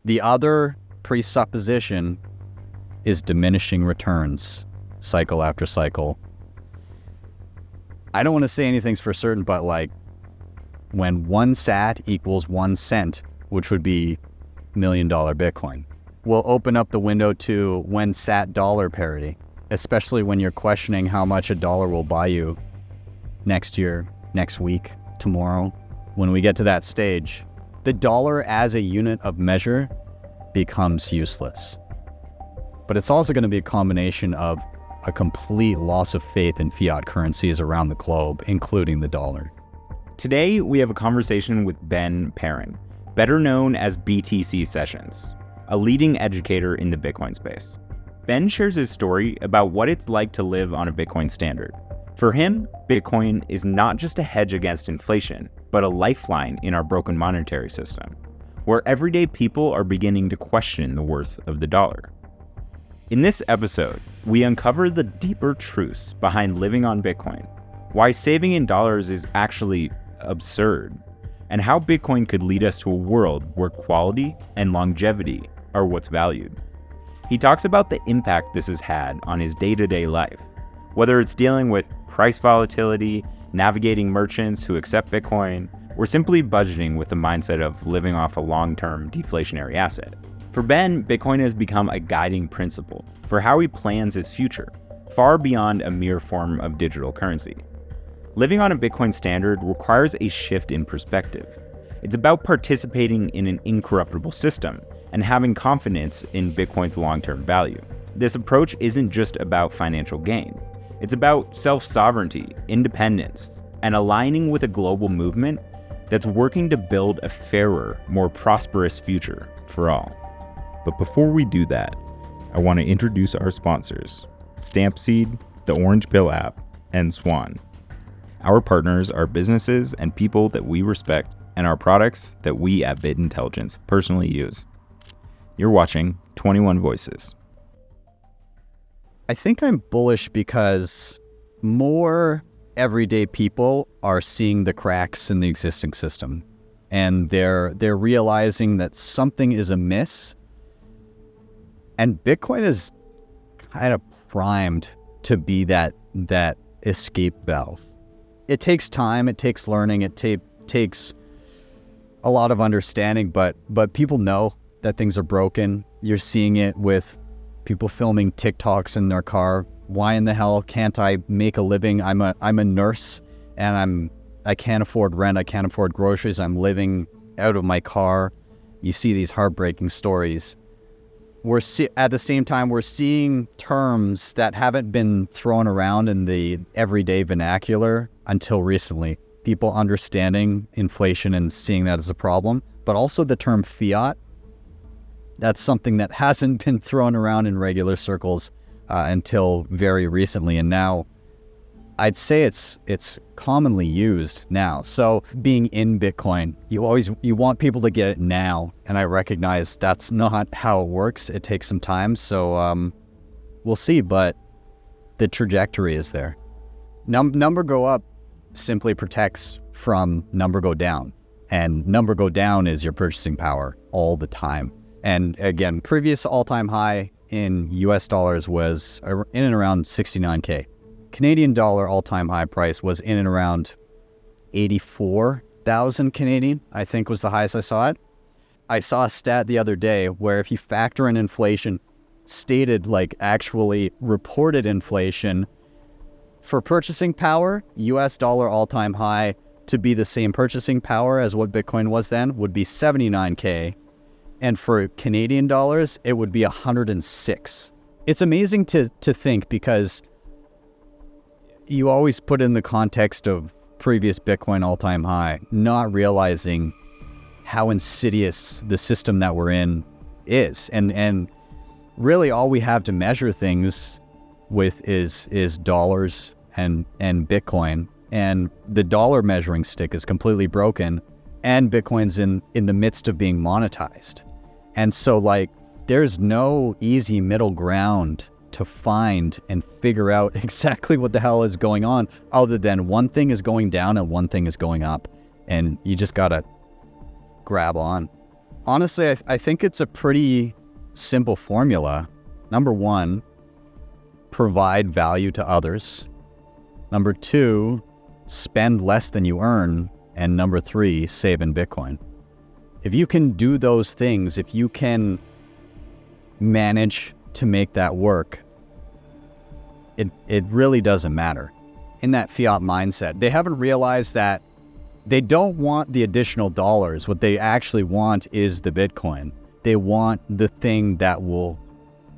The other presupposition is diminishing returns, cycle after cycle. I don't want to say anything's for certain, but like when 1 sat equals 1 cent, which would be $1 million Bitcoin, will open up the window to when sat dollar parity, especially when you're questioning how much a dollar will buy you next year, next week, tomorrow. When we get to that stage, the dollar as a unit of measure becomes useless. But it's also going to be a combination of a complete loss of faith in fiat currencies around the globe, including the dollar. Today, we have a conversation with Perrin, better known as BTC Sessions, a leading educator in the Bitcoin space. Ben shares his story about what it's like to live on a Bitcoin standard. For him, Bitcoin is not just a hedge against inflation, but a lifeline in our broken monetary system, where everyday people are beginning to question the worth of the dollar. In this episode, we uncover the deeper truths behind living on Bitcoin, why saving in dollars is actually absurd, and how Bitcoin could lead us to a world where quality and longevity are what's valued. He talks about the impact this has had on his day-to-day life, whether it's dealing with price volatility, navigating merchants who accept Bitcoin, or simply budgeting with the mindset of living off a long-term deflationary asset. For Ben, Bitcoin has become a guiding principle for how he plans his future, far beyond a mere form of digital currency. Living on a Bitcoin standard requires a shift in perspective. It's about participating in an incorruptible system and having confidence in Bitcoin's long-term value. This approach isn't just about financial gain. It's about self-sovereignty, independence, and aligning with a global movement that's working to build a fairer, more prosperous future for all. But before we do that, I want to introduce our sponsors, Stampseed, the Orange Pill app, and Swan. Our partners are businesses and people that we respect and our products that we at Bit Intelligence personally use. You're watching 21 Voices. I think I'm bullish because more everyday people are seeing the cracks in the existing system, and they're realizing that something is amiss, and Bitcoin is kind of primed to be that escape valve. It takes time, it takes learning, it takes a lot of understanding, but people know that things are broken. You're seeing it with people filming TikToks in their car. Why in the hell can't I make a living? I'm a nurse and I can't afford rent, I can't afford groceries, I'm living out of my car. You see these heartbreaking stories. At the same time, we're seeing terms that haven't been thrown around in the everyday vernacular until recently. People understanding inflation and seeing that as a problem, but also the term fiat. That's something that hasn't been thrown around in regular circles until very recently, and now I'd say it's commonly used now. So being in Bitcoin, you want people to get it now, and I recognize that's not how it works. It takes some time, so we'll see, but the trajectory is there. Number go up simply protects from number go down, and number go down is your purchasing power all the time. And again, previous all-time high in US dollars was in and around 69K. Canadian dollar all-time high price was in and around 84,000 Canadian, I think was the highest I saw it. I saw a stat the other day where if you factor in inflation, stated like actually reported inflation, for purchasing power, US dollar all-time high to be the same purchasing power as what Bitcoin was then would be 79K. And for Canadian dollars, it would be 106. It's amazing to think because you always put in the context of previous Bitcoin all-time high, not realizing how insidious the system that we're in is. And really all we have to measure things with is dollars and Bitcoin. And the dollar measuring stick is completely broken, and Bitcoin's in the midst of being monetized. And so like there's no easy middle ground to find and figure out exactly what the hell is going on, other than one thing is going down and one thing is going up, and you just gotta grab on. Honestly, I think it's a pretty simple formula. Number one, provide value to others. Number two, spend less than you earn. And number three, save in Bitcoin. If you can do those things, if you can manage to make that work, it really doesn't matter. In that fiat mindset, they haven't realized that they don't want the additional dollars. What they actually want is the Bitcoin. They want the thing that will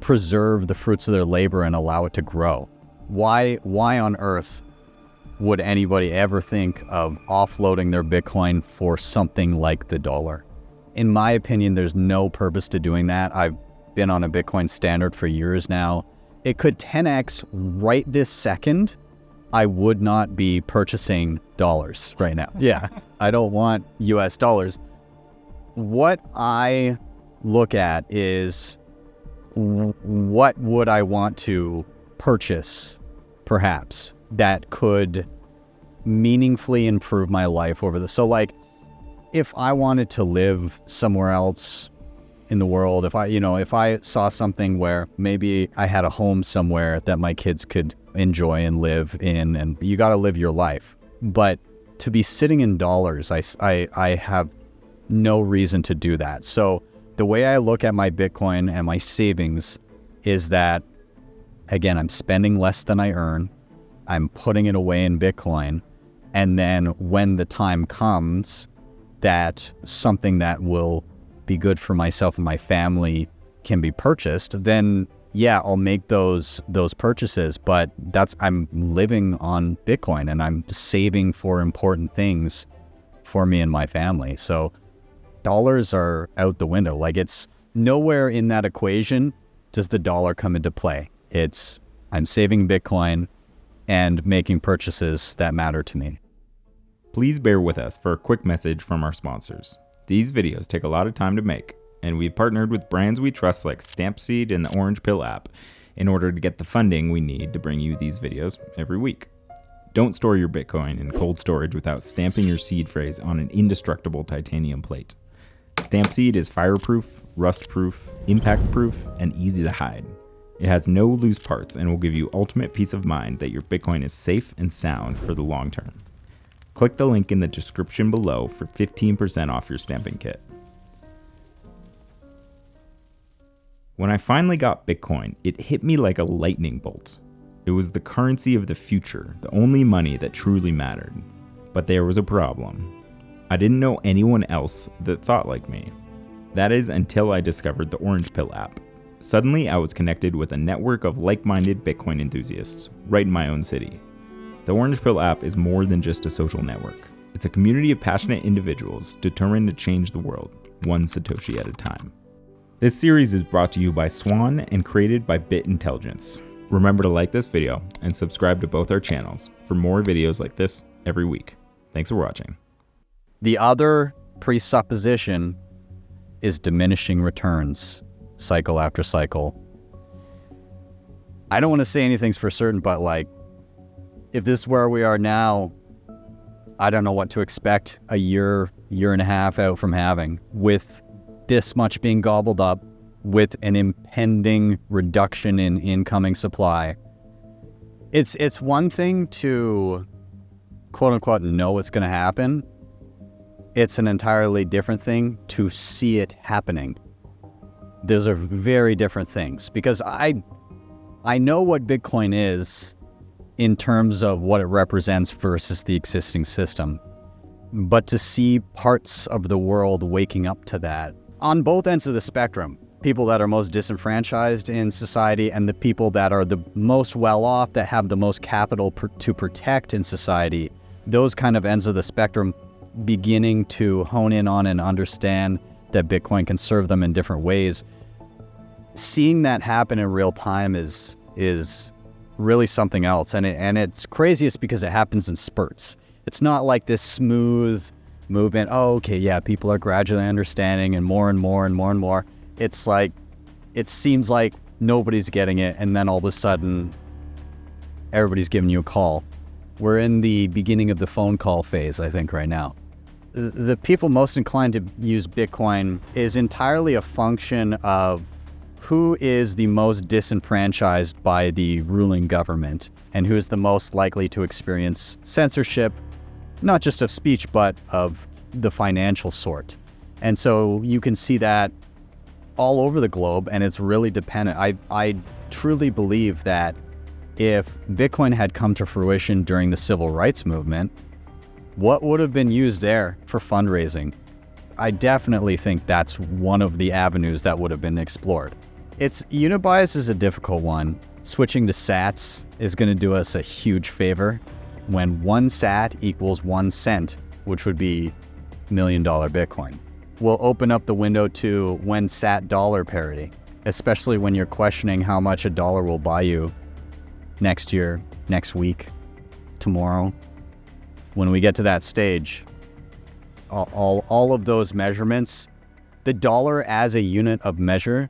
preserve the fruits of their labor and allow it to grow. Why on earth would anybody ever think of offloading their Bitcoin for something like the dollar? In my opinion, there's no purpose to doing that. I've been on a Bitcoin standard for years now. It could 10x right this second. I would not be purchasing dollars right now. Yeah, I don't want US dollars. What I look at is what would I want to purchase, perhaps, that could meaningfully improve my life over the... So like, if I wanted to live somewhere else in the world, if I saw something where maybe I had a home somewhere that my kids could enjoy and live in, and you got to live your life. But to be sitting in dollars, I have no reason to do that. So the way I look at my Bitcoin and my savings is that, again, I'm spending less than I earn. I'm putting it away in Bitcoin. And then when the time comes that something that will be good for myself and my family can be purchased, then yeah, I'll make those purchases. But I'm living on Bitcoin and I'm saving for important things for me and my family. So dollars are out the window. Like, it's nowhere in that equation does the dollar come into play. It's I'm saving Bitcoin and making purchases that matter to me. Please bear with us for a quick message from our sponsors. These videos take a lot of time to make, and we've partnered with brands we trust like Stampseed and the Orange Pill app in order to get the funding we need to bring you these videos every week. Don't store your Bitcoin in cold storage without stamping your seed phrase on an indestructible titanium plate. Stampseed is fireproof, rust-proof, impact-proof, and easy to hide. It has no loose parts and will give you ultimate peace of mind that your Bitcoin is safe and sound for the long term. Click the link in the description below for 15% off your stamping kit. When I finally got Bitcoin, it hit me like a lightning bolt. It was the currency of the future, the only money that truly mattered. But there was a problem. I didn't know anyone else that thought like me. That is until I discovered the Orange Pill app. Suddenly, I was connected with a network of like-minded Bitcoin enthusiasts, right in my own city. The Orange Pill app is more than just a social network. It's a community of passionate individuals determined to change the world, one Satoshi at a time. This series is brought to you by Swan and created by Bit Intelligence. Remember to like this video and subscribe to both our channels for more videos like this every week. Thanks for watching. The other presupposition is diminishing returns, cycle after cycle. I don't want to say anything's for certain, but like, if this is where we are now, I don't know what to expect a year and a half out from having, with this much being gobbled up, with an impending reduction in incoming supply. It's one thing to quote unquote know what's going to happen. It's an entirely different thing to see it happening. Those are very different things, because I know what Bitcoin is in terms of what it represents versus the existing system. But to see parts of the world waking up to that, on both ends of the spectrum, people that are most disenfranchised in society and the people that are the most well-off, that have the most capital to protect in society, those kind of ends of the spectrum beginning to hone in on and understand that Bitcoin can serve them in different ways. Seeing that happen in real time is really something else. And it's craziest because it happens in spurts. It's not like this smooth movement. Oh, okay, yeah, people are gradually understanding and more and more and more and more. It's like, it seems like nobody's getting it, and then all of a sudden, everybody's giving you a call. We're in the beginning of the phone call phase, I think, right now. the people most inclined to use Bitcoin is entirely a function of who is the most disenfranchised by the ruling government and who is the most likely to experience censorship, not just of speech, but of the financial sort. And so you can see that all over the globe, and it's really dependent. I truly believe that if Bitcoin had come to fruition during the civil rights movement, what would have been used there for fundraising? I definitely think that's one of the avenues that would have been explored. Unibias is a difficult one. Switching to sats is going to do us a huge favor when 1 sat equals 1 cent, which would be $1 million Bitcoin. We'll open up the window to when sat dollar parity, especially when you're questioning how much a dollar will buy you next year, next week, tomorrow. When we get to that stage, all of those measurements, the dollar as a unit of measure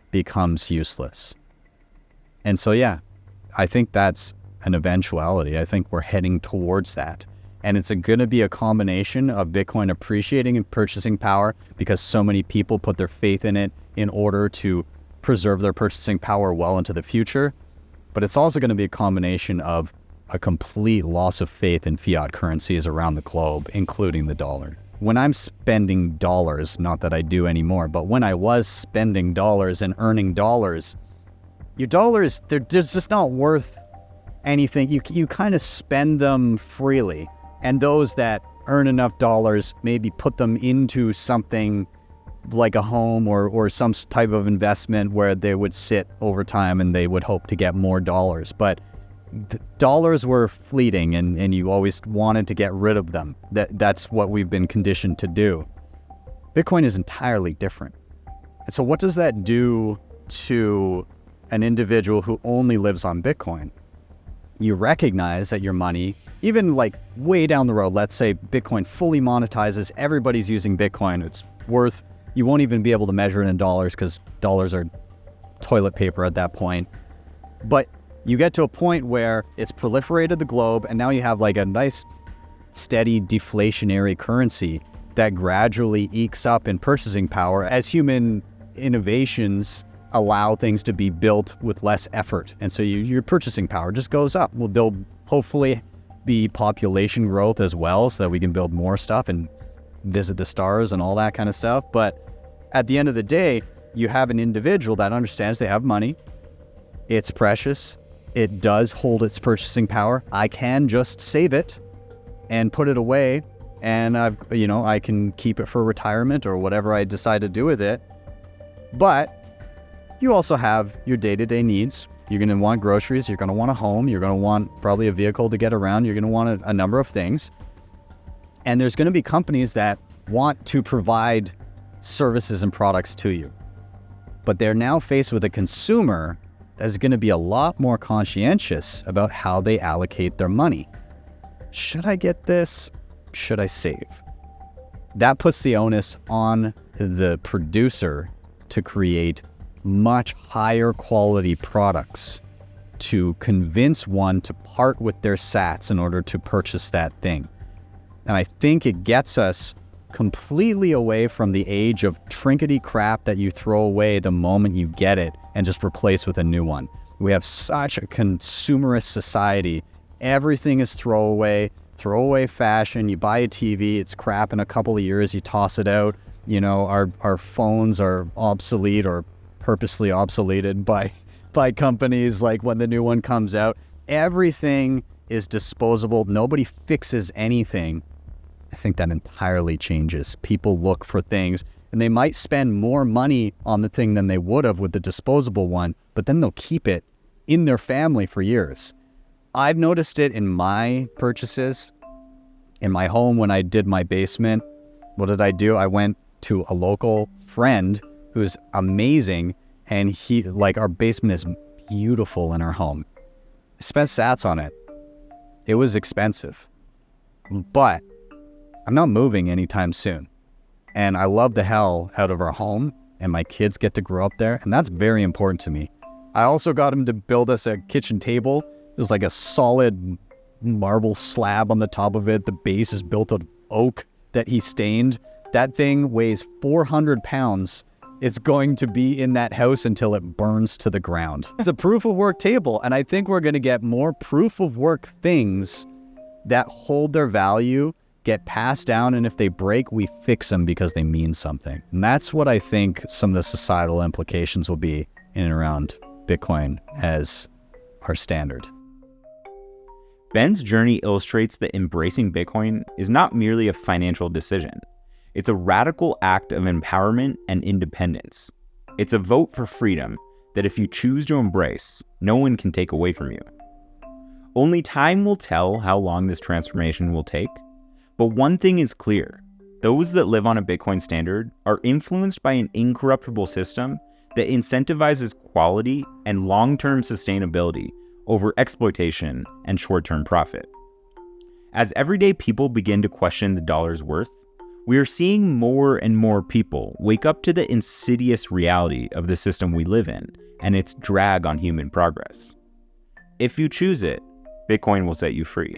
becomes useless. And so, yeah, I think that's an eventuality. I think we're heading towards that. And it's going to be a combination of Bitcoin appreciating in purchasing power because so many people put their faith in it in order to preserve their purchasing power well into the future. But it's also going to be a combination of a complete loss of faith in fiat currencies around the globe, including the dollar. When I'm spending dollars, not that I do anymore, but when I was spending dollars and earning dollars, your dollars, they're just not worth anything. You kind of spend them freely. And those that earn enough dollars maybe put them into something like a home or some type of investment where they would sit over time and they would hope to get more dollars. But dollars were fleeting and you always wanted to get rid of them. That's what we've been conditioned to do. Bitcoin is entirely different. And so what does that do to an individual who only lives on Bitcoin? You recognize that your money, even like way down the road, let's say Bitcoin fully monetizes, everybody's using Bitcoin, it's worth, you won't even be able to measure it in dollars because dollars are toilet paper at that point. But you get to a point where it's proliferated the globe and now you have like a nice steady deflationary currency that gradually ekes up in purchasing power as human innovations allow things to be built with less effort. And so your purchasing power just goes up. Well, there'll hopefully be population growth as well so that we can build more stuff and visit the stars and all that kind of stuff. But at the end of the day, you have an individual that understands they have money. It's precious. It does hold its purchasing power. I can just save it and put it away and I can keep it for retirement or whatever I decide to do with it. But you also have your day-to-day needs. You're going to want groceries. You're going to want a home. You're going to want probably a vehicle to get around. You're going to want a number of things. And there's going to be companies that want to provide services and products to you. But they're now faced with a consumer that is going to be a lot more conscientious about how they allocate their money. Should I get this? Should I save? That puts the onus on the producer to create much higher quality products to convince one to part with their sats in order to purchase that thing. And I think it gets us completely away from the age of trinkety crap that you throw away the moment you get it and just replace with a new one. We have such a consumerist society. Everything is throwaway fashion. You buy a TV, it's crap in a couple of years, you toss it out. Our phones are obsolete or purposely obsoleted by companies like when the new one comes out. Everything is disposable. Nobody fixes anything. I think that entirely changes. People look for things and they might spend more money on the thing than they would have with the disposable one, but then they'll keep it in their family for years. I've noticed it in my purchases. In my home when I did my basement, what did I do? I went to a local friend who's amazing, and our basement is beautiful in our home. I spent sats on it. It was expensive, but I'm not moving anytime soon. And I love the hell out of our home, and my kids get to grow up there, and that's very important to me. I also got him to build us a kitchen table. It was like a solid marble slab on the top of it. The base is built out of oak. that he stained, that thing weighs 400 pounds. It's going to be in that house until it burns to the ground. It's a proof of work table, and I think we're going to get more proof of work things that hold their value, get passed down, and if they break, we fix them because they mean something. And that's what I think some of the societal implications will be in and around Bitcoin as our standard. Ben's journey illustrates that embracing Bitcoin is not merely a financial decision. It's a radical act of empowerment and independence. It's a vote for freedom that if you choose to embrace, no one can take away from you. Only time will tell how long this transformation will take, but one thing is clear. Those that live on a Bitcoin standard are influenced by an incorruptible system that incentivizes quality and long-term sustainability over exploitation and short-term profit. As everyday people begin to question the dollar's worth, we are seeing more and more people wake up to the insidious reality of the system we live in and its drag on human progress. If you choose it, Bitcoin will set you free.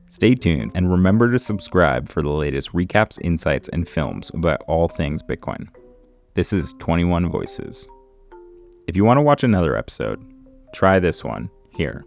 Stay tuned and remember to subscribe for the latest recaps, insights, and films about all things Bitcoin. This is 21 Voices. If you want to watch another episode, try this one here.